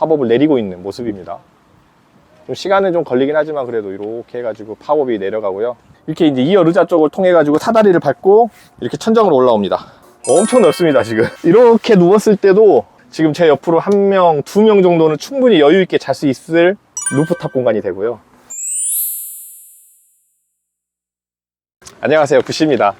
팝업을 내리고 있는 모습입니다. 좀 시간은 좀 걸리긴 하지만 그래도 이렇게 해가지고 팝업이 내려가고요. 이렇게 이제 2열 의자 쪽을 통해 가지고 사다리를 밟고 이렇게 천정으로 올라옵니다. 엄청 넓습니다. 지금 이렇게 누웠을 때도 지금 제 옆으로 1명, 2명 정도는 충분히 여유 있게 잘 수 있을 루프탑 공간이 되고요. 안녕하세요, 구씨입니다.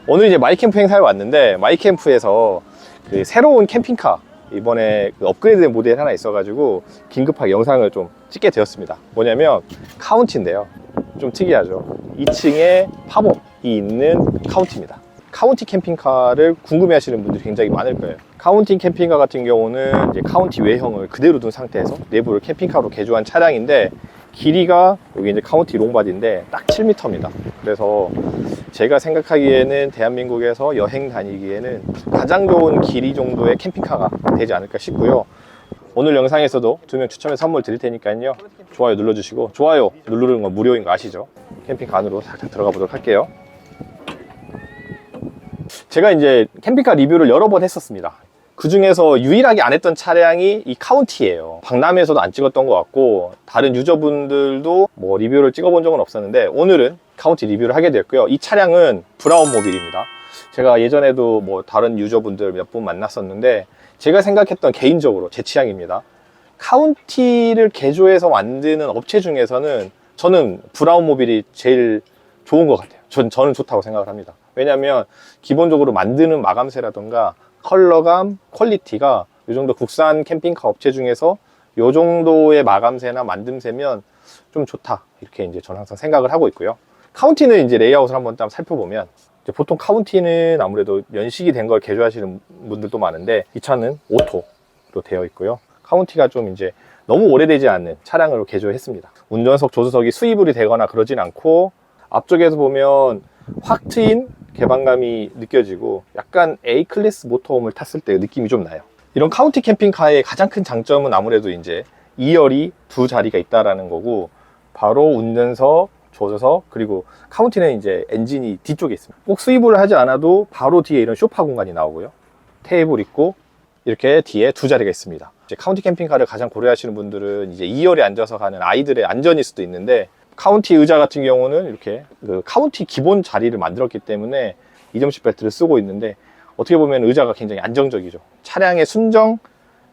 오늘 이제 마이캠프 행사에 왔는데 마이캠프에서 그 새로운 캠핑카 이번에 그 업그레이드된 모델이 하나 있어가지고 긴급하게 영상을 좀 찍게 되었습니다. 뭐냐면 카운티인데요. 좀 특이하죠. 2층에 팝업이 있는 카운티입니다. 카운티 캠핑카를 궁금해 하시는 분들이 굉장히 많을 거예요. 카운티 캠핑카 같은 경우는 이제 카운티 외형을 그대로 둔 상태에서 내부를 캠핑카로 개조한 차량인데, 길이가 여기 이제 카운티 롱바디인데 딱 7m입니다. 그래서 제가 생각하기에는 대한민국에서 여행 다니기에는 가장 좋은 길이 정도의 캠핑카가 되지 않을까 싶고요. 오늘 영상에서도 2명 추첨해서 선물 드릴 테니까요. 좋아요 눌러주시고, 좋아요 누르는 건 무료인 거 아시죠? 캠핑카 안으로 살짝 들어가 보도록 할게요. 제가 이제 캠핑카 리뷰를 여러 번 했었습니다. 그 중에서 유일하게 안 했던 차량이 이 카운티예요. 박람회에서도 안 찍었던 것 같고 다른 유저분들도 뭐 리뷰를 찍어본 적은 없었는데 오늘은 카운티 리뷰를 하게 됐고요. 이 차량은 브라운 모빌입니다. 제가 예전에도 뭐 다른 유저분들 몇 분 만났었는데 제가 생각했던, 개인적으로 제 취향입니다, 카운티를 개조해서 만드는 업체 중에서는 저는 브라운 모빌이 제일 좋은 것 같아요. 저는 좋다고 생각을 합니다. 왜냐하면 기본적으로 만드는 마감새라던가 컬러감, 퀄리티가 이 정도 국산 캠핑카 업체 중에서 이 정도의 마감새나 만듦새면 좀 좋다, 이렇게 이제 저는 항상 생각을 하고 있고요. 카운티는 이제 레이아웃을 한번 딱 살펴보면, 이제 보통 카운티는 아무래도 연식이 된 걸 개조하시는 분들도 많은데 이 차는 오토로 되어 있고요. 카운티가 좀 이제 너무 오래되지 않는 차량으로 개조했습니다. 운전석, 조수석이 수입이 되거나 그러진 않고, 앞쪽에서 보면 확 트인 개방감이 느껴지고 약간 A클래스 모터홈을 탔을 때 느낌이 좀 나요. 이런 카운티 캠핑카의 가장 큰 장점은 아무래도 이제 2열이 두 자리가 있다라는 거고, 바로 운전석, 조수석, 그리고 카운티는 이제 엔진이 뒤쪽에 있습니다. 꼭 수입을 하지 않아도 바로 뒤에 이런 소파 공간이 나오고요. 테이블 있고 이렇게 뒤에 두 자리가 있습니다. 이제 카운티 캠핑카를 가장 고려하시는 분들은 이제 2열에 앉아서 가는 아이들의 안전일 수도 있는데, 카운티 의자 같은 경우는 이렇게 그 카운티 기본 자리를 만들었기 때문에 2점식 벨트를 쓰고 있는데, 어떻게 보면 의자가 굉장히 안정적이죠. 차량의 순정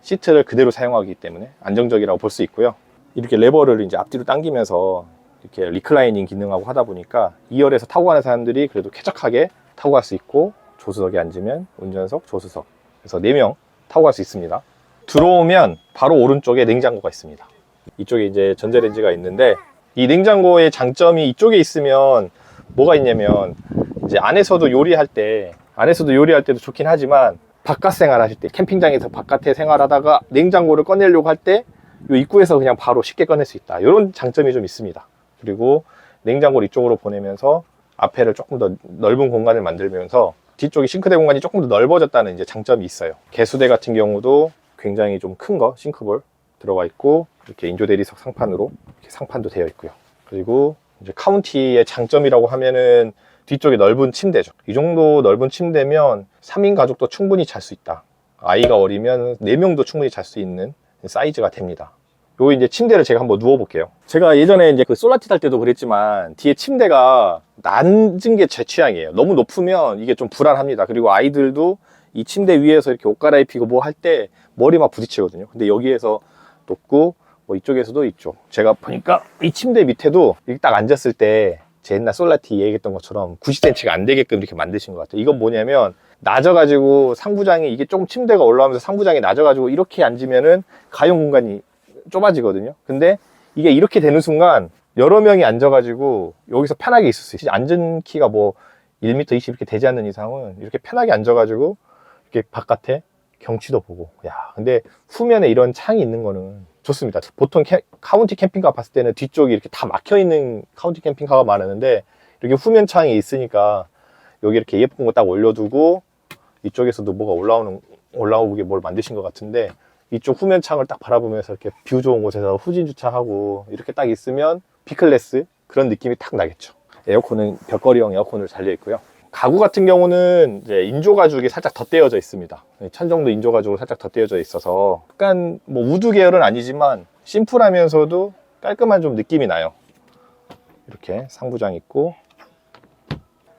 시트를 그대로 사용하기 때문에 안정적이라고 볼 수 있고요. 이렇게 레버를 이제 앞뒤로 당기면서 이렇게 리클라이닝 기능하고 하다 보니까 2열에서 타고 가는 사람들이 그래도 쾌적하게 타고 갈 수 있고, 조수석에 앉으면 운전석, 조수석, 그래서 4명 타고 갈 수 있습니다. 들어오면 바로 오른쪽에 냉장고가 있습니다. 이쪽에 이제 전자레인지가 있는데, 이 냉장고의 장점이 이쪽에 있으면 뭐가 있냐면, 이제 안에서도 요리할 때도 좋긴 하지만 바깥 생활하실 때, 캠핑장에서 바깥에 생활하다가 냉장고를 꺼내려고 할 때 이 입구에서 그냥 바로 쉽게 꺼낼 수 있다, 이런 장점이 좀 있습니다. 그리고 냉장고를 이쪽으로 보내면서 앞에를 조금 더 넓은 공간을 만들면서 뒤쪽이 싱크대 공간이 조금 더 넓어졌다는 이제 장점이 있어요. 개수대 같은 경우도 굉장히 좀 큰 거, 싱크볼 들어가 있고, 이렇게 인조 대리석 상판으로 이렇게 상판도 되어 있고요. 그리고 이제 카운티의 장점이라고 하면은 뒤쪽에 넓은 침대죠. 이 정도 넓은 침대면 3인 가족도 충분히 잘 수 있다. 아이가 어리면 4명도 충분히 잘 수 있는 사이즈가 됩니다. 요 이제 침대를 제가 한번 누워 볼게요. 제가 예전에 이제 그 솔라티 탈 때도 그랬지만 뒤에 침대가 낮은 게 제 취향이에요. 너무 높으면 이게 좀 불안합니다. 그리고 아이들도 이 침대 위에서 이렇게 옷 갈아입히고 뭐 할 때 머리 막 부딪히거든요. 근데 여기에서 높고, 뭐 이쪽에서도 있죠. 제가 보니까 이 침대 밑에도 이렇게 딱 앉았을 때 제 옛날 솔라티 얘기했던 것처럼 90cm가 안 되게끔 이렇게 만드신 것 같아요. 이건 뭐냐면, 낮아가지고 상부장이, 이게 조금 침대가 올라오면서 상부장이 낮아가지고 이렇게 앉으면은 가용 공간이 좁아지거든요. 근데 이게 이렇게 되는 순간 여러 명이 앉아가지고 여기서 편하게 있을 수 있어요. 앉은 키가 뭐 1m 20 이렇게 되지 않는 이상은 이렇게 편하게 앉아가지고 이렇게 바깥에 경치도 보고. 야, 근데 후면에 이런 창이 있는 거는 좋습니다. 보통 카운티 캠핑카 봤을 때는 뒤쪽이 이렇게 다 막혀 있는 카운티 캠핑카가 많았는데, 이렇게 후면 창이 있으니까 여기 이렇게 예쁜 거 딱 올려두고, 이쪽에서도 뭐가 올라오게 뭘 만드신 것 같은데, 이쪽 후면 창을 딱 바라보면서 이렇게 뷰 좋은 곳에서 후진 주차하고 이렇게 딱 있으면 B클래스 그런 느낌이 딱 나겠죠. 에어컨은 벽걸이형 에어컨으로 달려 있고요. 가구 같은 경우는 이제 인조 가죽이 살짝 덧대어져 있습니다. 천정도 인조 가죽으로 살짝 덧대어져 있어서 약간 뭐 우드 계열은 아니지만 심플하면서도 깔끔한 좀 느낌이 나요. 이렇게 상부장 있고,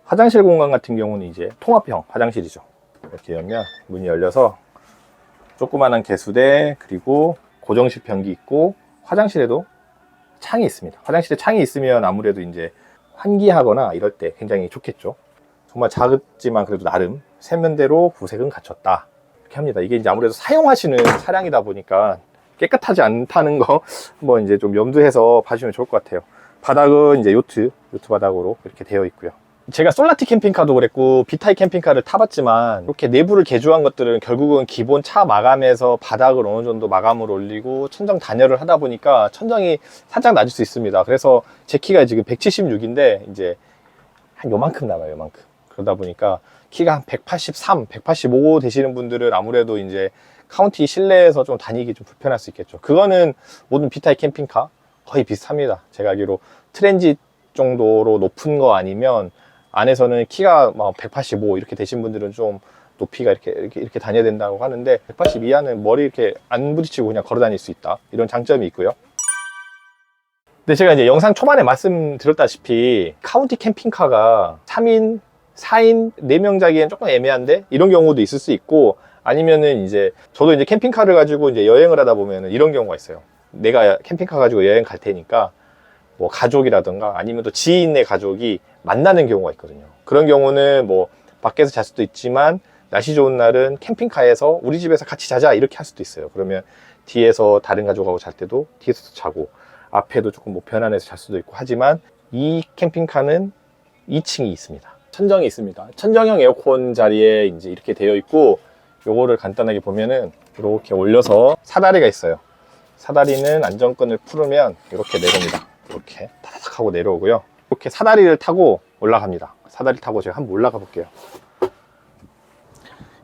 화장실 공간 같은 경우는 이제 통합형 화장실이죠. 이렇게 열면 문이 열려서 조그만한 개수대, 그리고 고정식 변기 있고, 화장실에도 창이 있습니다. 화장실에 창이 있으면 아무래도 이제 환기하거나 이럴 때 굉장히 좋겠죠. 정말 작지만 그래도 나름 세면대로 구색은 갖췄다, 이렇게 합니다. 이게 이제 아무래도 사용하시는 차량이다 보니까 깨끗하지 않다는 거 한번 이제 좀 염두해서 봐주시면 좋을 것 같아요. 바닥은 이제 요트 바닥으로 이렇게 되어 있고요. 제가 솔라티 캠핑카도 그랬고 B타입 캠핑카를 타봤지만 이렇게 내부를 개조한 것들은 결국은 기본 차 마감에서 바닥을 어느 정도 마감을 올리고 천정 단열을 하다 보니까 천정이 살짝 낮을 수 있습니다. 그래서 제 키가 지금 176인데 이제 한 요만큼 남아요, 요만큼. 그러다 보니까 키가 한 183, 185 되시는 분들은 아무래도 이제 카운티 실내에서 좀 다니기 좀 불편할 수 있겠죠. 그거는 모든 B타입 캠핑카 거의 비슷합니다. 제가 알기로 트랜짓 정도로 높은 거 아니면 안에서는 키가 막 185 이렇게 되신 분들은 좀 높이가 이렇게 다녀야 된다고 하는데, 180 이하는 머리 이렇게 안 부딪히고 그냥 걸어 다닐 수 있다, 이런 장점이 있고요. 근데 제가 이제 영상 초반에 말씀드렸다시피 카운티 캠핑카가 3인, 4인, 4명 자기엔 조금 애매한데 이런 경우도 있을 수 있고, 아니면은 이제 저도 이제 캠핑카를 가지고 이제 여행을 하다 보면은 이런 경우가 있어요. 내가 캠핑카 가지고 여행 갈 테니까 뭐 가족이라든가 아니면 또 지인의 가족이 만나는 경우가 있거든요. 그런 경우는 뭐 밖에서 잘 수도 있지만 날씨 좋은 날은 캠핑카에서 우리 집에서 같이 자자 이렇게 할 수도 있어요. 그러면 뒤에서 다른 가족하고 잘 때도 뒤에서 자고, 앞에도 조금 뭐 편안해서 잘 수도 있고 하지만, 이 캠핑카는 2층이 있습니다. 천정이 있습니다. 천정형 에어컨 자리에 이제 이렇게 되어 있고, 요거를 간단하게 보면은 이렇게 올려서 사다리가 있어요. 사다리는 안전끈을 풀으면 이렇게 내려옵니다. 이렇게 타닥 하고 내려오고요. 이렇게 사다리를 타고 올라갑니다. 사다리 타고 제가 한번 올라가 볼게요.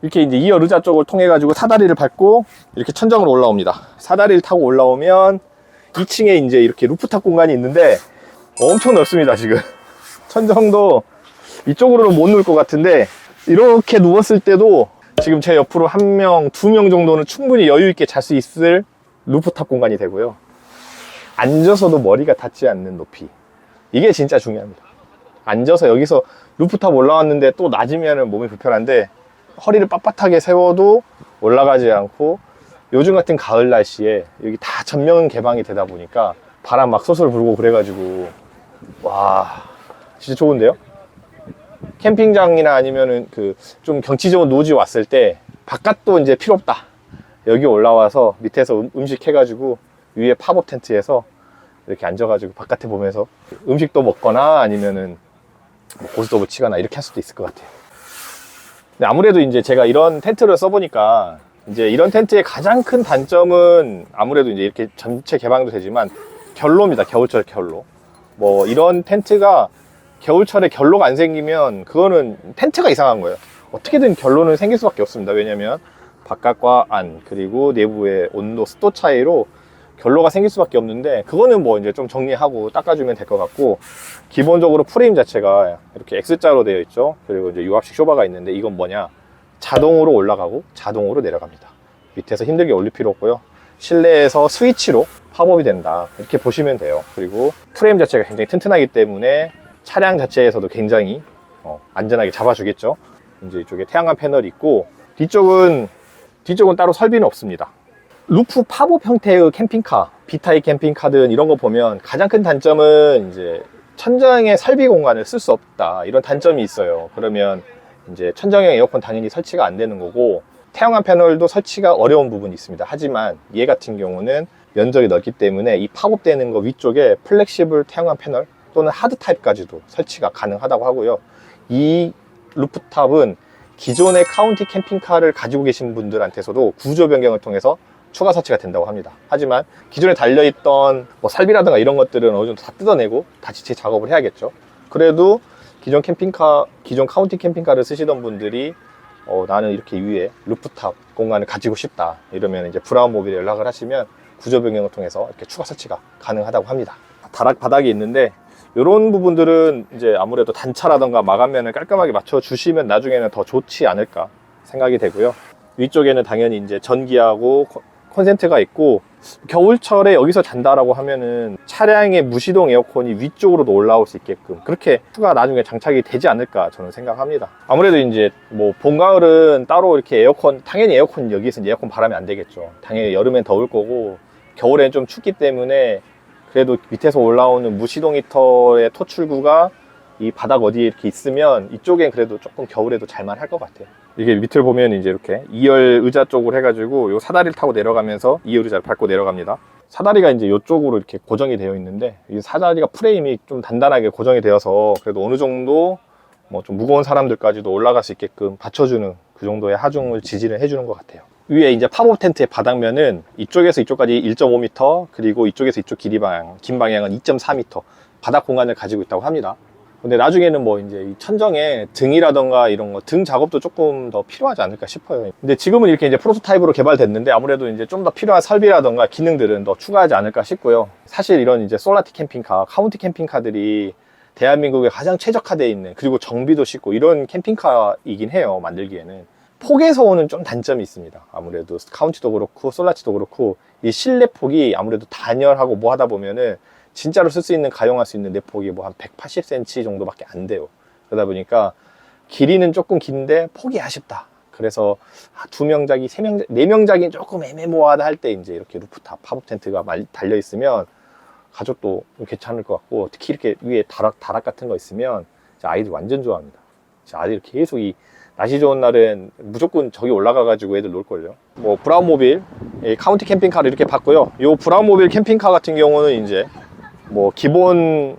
이렇게 이제 2열 의자 쪽을 통해 가지고 사다리를 밟고 이렇게 천정으로 올라옵니다. 사다리를 타고 올라오면 2층에 이제 이렇게 루프탑 공간이 있는데 엄청 넓습니다. 지금 천정도 이쪽으로는 못 누울 것 같은데, 이렇게 누웠을 때도 지금 제 옆으로 1명, 2명 정도는 충분히 여유 있게 잘 수 있을 루프탑 공간이 되고요. 앉아서도 머리가 닿지 않는 높이, 이게 진짜 중요합니다. 앉아서 여기서 루프탑 올라왔는데 또 낮으면 몸이 불편한데 허리를 빳빳하게 세워도 올라가지 않고, 요즘 같은 가을 날씨에 여기 다 전면 개방이 되다 보니까 바람 막 솔솔 불고 그래가지고 와, 진짜 좋은데요? 캠핑장이나 아니면은 그 좀 경치 좋은 노지 왔을 때 바깥도 이제 필요 없다, 여기 올라와서 밑에서 음식 해가지고 위에 팝업 텐트에서 이렇게 앉아가지고 바깥에 보면서 음식도 먹거나 아니면은 뭐 고스톱을 치거나 이렇게 할 수도 있을 것 같아요. 근데 아무래도 이제 제가 이런 텐트를 써보니까 이제 이런 텐트의 가장 큰 단점은 아무래도 이제 이렇게 전체 개방도 되지만 결로입니다. 겨울철 결로. 뭐 이런 텐트가 겨울철에 결로가 안 생기면 그거는 텐트가 이상한 거예요. 어떻게든 결로는 생길 수밖에 없습니다. 왜냐면 바깥과 안, 그리고 내부의 온도, 습도 차이로 결로가 생길 수밖에 없는데, 그거는 뭐 이제 좀 정리하고 닦아주면 될 것 같고, 기본적으로 프레임 자체가 이렇게 X자로 되어 있죠. 그리고 이제 유압식 쇼바가 있는데, 이건 뭐냐, 자동으로 올라가고 자동으로 내려갑니다. 밑에서 힘들게 올릴 필요 없고요. 실내에서 스위치로 팝업이 된다, 이렇게 보시면 돼요. 그리고 프레임 자체가 굉장히 튼튼하기 때문에 차량 자체에서도 굉장히 안전하게 잡아주겠죠. 이제 이쪽에 태양광 패널이 있고, 뒤쪽은 따로 설비는 없습니다. 루프 팝업 형태의 캠핑카, B타입 캠핑카든 이런 거 보면 가장 큰 단점은 이제 천정에 설비 공간을 쓸 수 없다, 이런 단점이 있어요. 그러면 이제 천정형 에어컨 당연히 설치가 안 되는 거고, 태양광 패널도 설치가 어려운 부분이 있습니다. 하지만 얘 같은 경우는 면적이 넓기 때문에 이 팝업 되는 거 위쪽에 플렉시블 태양광 패널 또는 하드 타입까지도 설치가 가능하다고 하고요. 이 루프탑은 기존의 카운티 캠핑카를 가지고 계신 분들한테서도 구조 변경을 통해서 추가 설치가 된다고 합니다. 하지만 기존에 달려있던 뭐 설비라든가 이런 것들은 어느 정도 다 뜯어내고 다시 재작업을 해야겠죠. 그래도 기존 카운티 캠핑카를 쓰시던 분들이 나는 이렇게 위에 루프탑 공간을 가지고 싶다, 이러면 이제 브라운 모빌에 연락을 하시면 구조 변경을 통해서 이렇게 추가 설치가 가능하다고 합니다. 다락 바닥이 있는데 이런 부분들은 이제 아무래도 단차라던가 마감면을 깔끔하게 맞춰 주시면 나중에는 더 좋지 않을까 생각이 되고요. 위쪽에는 당연히 이제 전기하고 콘센트가 있고, 겨울철에 여기서 잔다라고 하면은 차량의 무시동 에어컨이 위쪽으로도 올라올 수 있게끔 그렇게 추가 나중에 장착이 되지 않을까 저는 생각합니다. 아무래도 이제 뭐 봄, 가을은 따로 이렇게 에어컨, 당연히 에어컨 여기서 에어컨 바람이 안 되겠죠. 당연히 여름엔 더울 거고 겨울엔 좀 춥기 때문에 그래도 밑에서 올라오는 무시동 히터의 토출구가 이 바닥 어디에 이렇게 있으면 이쪽엔 그래도 조금 겨울에도 잘만 할 것 같아요. 이게 밑을 보면 이제 이렇게 2열 의자 쪽으로 해가지고 요 사다리를 타고 내려가면서 2열 의자를 밟고 내려갑니다. 사다리가 이제 이쪽으로 이렇게 고정이 되어 있는데, 이 사다리가 프레임이 좀 단단하게 고정이 되어서 그래도 어느 정도 뭐 좀 무거운 사람들까지도 올라갈 수 있게끔 받쳐주는 그 정도의 하중을 지지를 해주는 것 같아요. 위에 이제 팝업 텐트의 바닥면은 이쪽에서 이쪽까지 1.5m, 그리고 이쪽에서 이쪽 길이 방향, 긴 방향은 2.4m 바닥 공간을 가지고 있다고 합니다. 근데 나중에는 뭐 이제 이 천정에 등이라던가 이런 거, 등 작업도 조금 더 필요하지 않을까 싶어요. 근데 지금은 이렇게 이제 프로토타입으로 개발됐는데 아무래도 이제 좀 더 필요한 설비라던가 기능들은 더 추가하지 않을까 싶고요. 사실 이런 이제 솔라티 캠핑카, 카운티 캠핑카들이 대한민국에 가장 최적화되어 있는, 그리고 정비도 쉽고 이런 캠핑카이긴 해요, 만들기에는. 폭에서 오는 좀 단점이 있습니다. 아무래도 카운티도 그렇고 솔라티도 그렇고 이 실내 폭이 아무래도 단열하고 뭐 하다 보면은 진짜로 쓸 수 있는, 가용할 수 있는 내폭이 뭐 한 180cm 정도밖에 안 돼요. 그러다 보니까 길이는 조금 긴데 폭이 아쉽다. 그래서 2명자기, 3명자기, 4명자기 조금 애매모호하다 할 때 이제 이렇게 루프탑 팝업 텐트가 달려 있으면 가족도 괜찮을 것 같고, 특히 이렇게 위에 다락 같은 거 있으면 아이들 완전 좋아합니다. 아이들 계속 이 날씨 좋은 날은 무조건 저기 올라가가지고 애들 놀걸요. 뭐 브라운모빌 카운티 캠핑카를 이렇게 봤고요. 이 브라운모빌 캠핑카 같은 경우는 이제 뭐 기본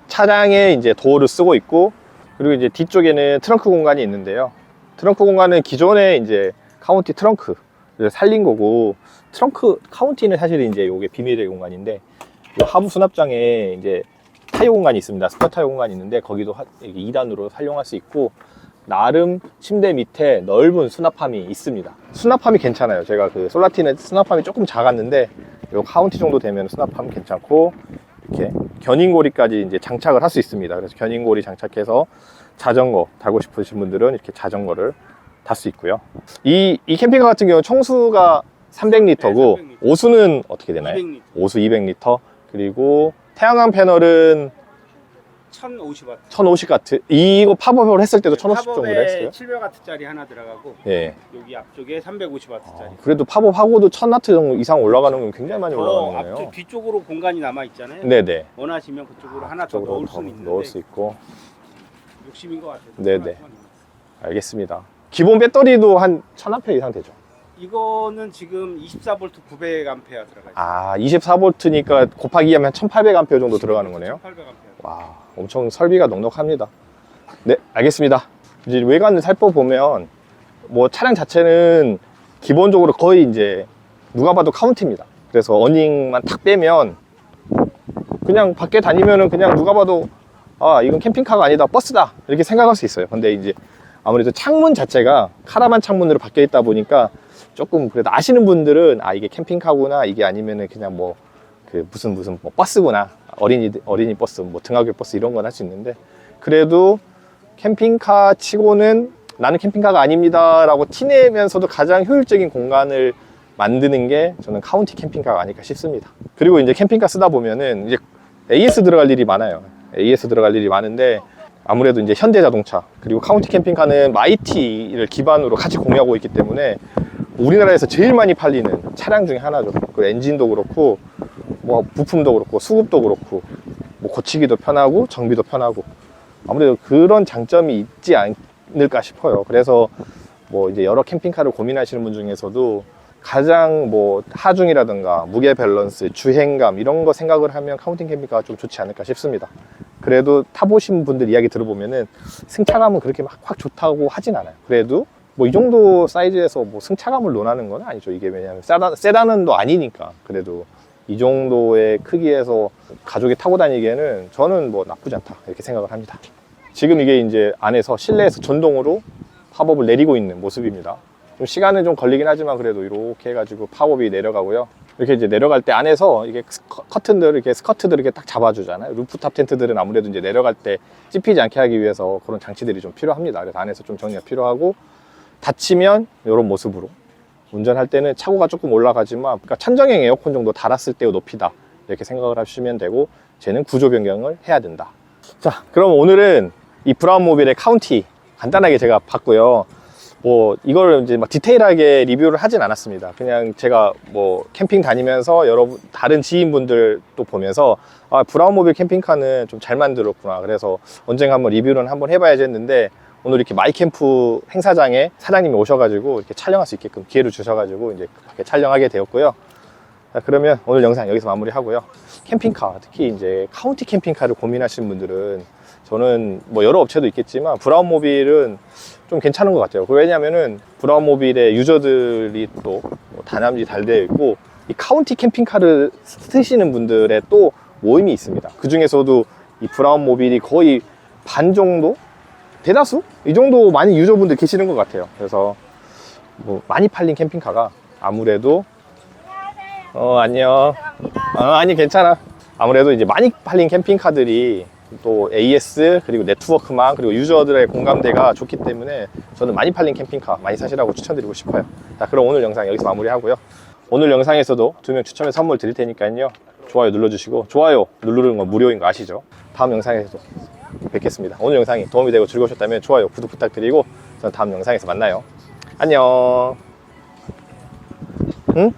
차량에 이제 도어를 쓰고 있고, 그리고 이제 뒤쪽에는 트렁크 공간이 있는데요. 트렁크 공간은 기존에 이제 카운티 트렁크를 살린 거고, 트렁크 카운티는 사실 이제 요게 비밀의 공간인데, 요 하부 수납장에 이제 타이어 공간이 있습니다. 스퍼 타이어 공간이 있는데 거기도 2단으로 사용할 수 있고, 나름 침대 밑에 넓은 수납함이 있습니다. 수납함이 괜찮아요. 제가 그 솔라티는 수납함이 조금 작았는데 요 카운티 정도 되면 수납함 괜찮고, 이렇게 견인고리까지 이제 장착을 할 수 있습니다. 그래서 견인고리 장착해서 자전거 타고 싶으신 분들은 이렇게 자전거를 탈 수 있고요. 이 캠핑카 같은 경우는 청수가 300리터고 네, 300리터. 오수는 어떻게 되나요? 200리터. 오수 200리터. 그리고 태양광 패널은 1050W. 1050W. 이거 팝업을 했을 때도 1050 정도 했어요? 700W짜리 하나 들어가고, 예. 여기 앞쪽에 350W짜리. 그래도 팝업하고도 1000W 정도 이상 올라가는 건 굉장히 많이 올라가는 거예요. 앞쪽 뒤쪽으로 공간이 남아 있잖아요. 네네. 원하시면 그쪽으로 하나 더 넣을 수는 있는데 넣을 수 있고. 욕심인 것 같아요. 네네. 알겠습니다. 기본 배터리도 한 1000A 이상 되죠? 이거는 지금 24V 900A 들어가 있어요. 아, 24V니까 곱하기 하면 1800A 정도 들어가는 거네요? 1800A. 와, 엄청 설비가 넉넉합니다. 네, 알겠습니다. 이제 외관을 살펴보면 뭐 차량 자체는 기본적으로 거의 이제 누가 봐도 카운티입니다. 그래서 어닝만 탁 빼면 그냥 밖에 다니면은 그냥 누가 봐도 아, 이건 캠핑카가 아니다, 버스다, 이렇게 생각할 수 있어요. 근데 이제 아무래도 창문 자체가 카라반 창문으로 바뀌어 있다 보니까 조금 그래도 아시는 분들은 아, 이게 캠핑카구나, 이게 아니면은 그냥 뭐 그 무슨 뭐 버스구나, 어린이 버스, 뭐 등하교 버스 이런 건 할 수 있는데, 그래도 캠핑카 치고는 나는 캠핑카가 아닙니다 라고 티내면서도 가장 효율적인 공간을 만드는 게 저는 카운티 캠핑카가 아닐까 싶습니다. 그리고 이제 캠핑카 쓰다 보면은 이제 AS 들어갈 일이 많아요. AS 들어갈 일이 많은데 아무래도 이제 현대자동차 그리고 카운티 캠핑카는 마이티를 기반으로 같이 공유하고 있기 때문에 우리나라에서 제일 많이 팔리는 차량 중에 하나죠. 그 엔진도 그렇고 뭐 부품도 그렇고 수급도 그렇고 뭐 고치기도 편하고 정비도 편하고 아무래도 그런 장점이 있지 않을까 싶어요. 그래서 뭐 이제 여러 캠핑카를 고민하시는 분 중에서도 가장 뭐 하중이라든가 무게 밸런스, 주행감 이런 거 생각을 하면 카운팅 캠핑카가 좀 좋지 않을까 싶습니다. 그래도 타보신 분들 이야기 들어보면은 승차감은 그렇게 막 확 좋다고 하진 않아요. 그래도 뭐 이 정도 사이즈에서 뭐 승차감을 논하는 건 아니죠. 이게 왜냐하면 세단은 또 아니니까. 그래도 이 정도의 크기에서 가족이 타고 다니기에는 저는 뭐 나쁘지 않다 이렇게 생각을 합니다. 지금 이게 이제 안에서 실내에서 전동으로 팝업을 내리고 있는 모습입니다. 좀 시간은 좀 걸리긴 하지만 그래도 이렇게 해가지고 팝업이 내려가고요. 이렇게 이제 내려갈 때 안에서 이게 커튼들, 이렇게 스커트들 이렇게 딱 잡아주잖아요. 루프탑 텐트들은 아무래도 이제 내려갈 때 찝히지 않게 하기 위해서 그런 장치들이 좀 필요합니다. 그래서 안에서 좀 정리가 필요하고, 닫히면 이런 모습으로 운전할 때는 차고가 조금 올라가지만, 그러니까 천정형 에어컨 정도 달았을 때의 높이다 이렇게 생각을 하시면 되고, 쟤는 구조 변경을 해야 된다. 자, 그럼 오늘은 이 브라운모빌의 카운티 간단하게 제가 봤고요. 뭐 이걸 이제 막 디테일하게 리뷰를 하진 않았습니다. 그냥 제가 뭐 캠핑 다니면서 여러분 다른 지인분들 또 보면서 아, 브라운모빌 캠핑카는 좀 잘 만들었구나. 그래서 언젠가 한번 리뷰는 한번 해봐야지 했는데, 오늘 이렇게 마이캠프 행사장에 사장님이 오셔가지고 이렇게 촬영할 수 있게끔 기회를 주셔가지고 이제 이렇게 촬영하게 되었고요. 자, 그러면 오늘 영상 여기서 마무리하고요. 캠핑카, 특히 이제 카운티 캠핑카를 고민하시는 분들은, 저는 뭐 여러 업체도 있겠지만 브라운모빌은 좀 괜찮은 것 같아요. 왜냐면은 브라운모빌의 유저들이 또 다람쥐 잘 되어 있고, 이 카운티 캠핑카를 쓰시는 분들의 또 모임이 있습니다. 그 중에서도 이 브라운모빌이 거의 반 정도? 대다수? 이 정도 많이 유저분들 계시는 것 같아요. 그래서 뭐 많이 팔린 캠핑카가 아무래도 안녕. 아니 괜찮아. 아무래도 이제 많이 팔린 캠핑카들이 또 AS 그리고 네트워크망 그리고 유저들의 공감대가 좋기 때문에 저는 많이 팔린 캠핑카 많이 사시라고 추천드리고 싶어요. 자, 그럼 오늘 영상 여기서 마무리하고요. 오늘 영상에서도 2명 추첨해서 선물 드릴 테니까요. 좋아요 눌러주시고, 좋아요 누르는 건 무료인 거 아시죠? 다음 영상에서도 뵙겠습니다. 오늘 영상이 도움이 되고 즐거우셨다면 좋아요, 구독 부탁드리고 저는 다음 영상에서 만나요. 안녕. 응?